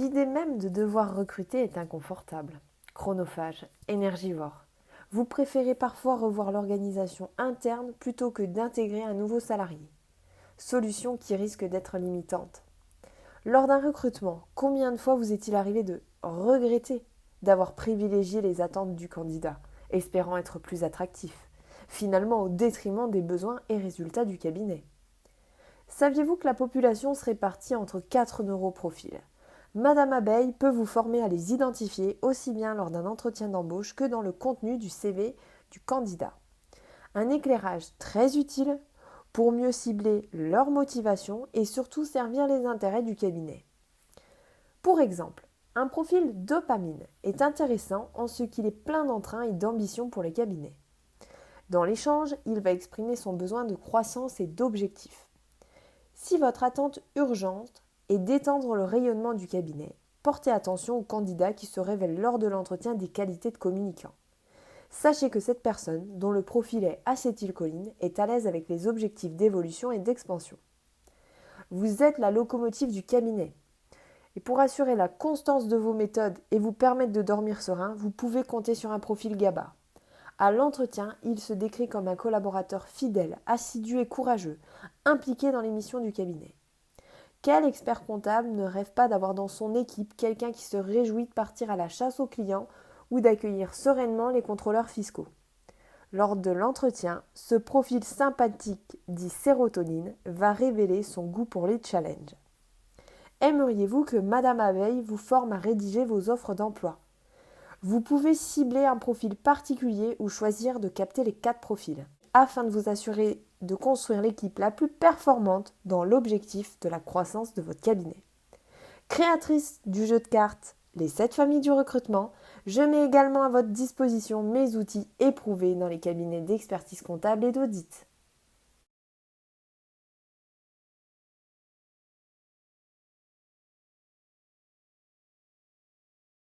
L'idée même de devoir recruter est inconfortable, chronophage, énergivore. Vous préférez parfois revoir l'organisation interne plutôt que d'intégrer un nouveau salarié. Solution qui risque d'être limitante. Lors d'un recrutement, combien de fois vous est-il arrivé de regretter d'avoir privilégié les attentes du candidat, espérant être plus attractif, finalement au détriment des besoins et résultats du cabinet? Saviez-vous que la population se répartit entre 4 neuroprofils? Madame Abeille peut vous former à les identifier aussi bien lors d'un entretien d'embauche que dans le contenu du CV du candidat. Un éclairage très utile pour mieux cibler leur motivation et surtout servir les intérêts du cabinet. Pour exemple, un profil dopamine est intéressant en ce qu'il est plein d'entrain et d'ambition pour les cabinets. Dans l'échange, il va exprimer son besoin de croissance et d'objectifs. Si votre attente urgente est d'étendre le rayonnement du cabinet, portez attention aux candidats qui se révèlent lors de l'entretien des qualités de communicant. Sachez que cette personne, dont le profil est acétylcholine, est à l'aise avec les objectifs d'évolution et d'expansion. Vous êtes la locomotive du cabinet. Et pour assurer la constance de vos méthodes et vous permettre de dormir serein, vous pouvez compter sur un profil GABA. À l'entretien, il se décrit comme un collaborateur fidèle, assidu et courageux, impliqué dans les missions du cabinet. Quel expert comptable ne rêve pas d'avoir dans son équipe quelqu'un qui se réjouit de partir à la chasse aux clients ou d'accueillir sereinement les contrôleurs fiscaux? Lors de l'entretien, ce profil sympathique dit sérotonine va révéler son goût pour les challenges. Aimeriez-vous que Madame Abeille vous forme à rédiger vos offres d'emploi? Vous pouvez cibler un profil particulier ou choisir de capter les 4 profils, afin de vous assurer de construire l'équipe la plus performante dans l'objectif de la croissance de votre cabinet. Créatrice du jeu de cartes Les 7 familles du recrutement, je mets également à votre disposition mes outils éprouvés dans les cabinets d'expertise comptable et d'audit.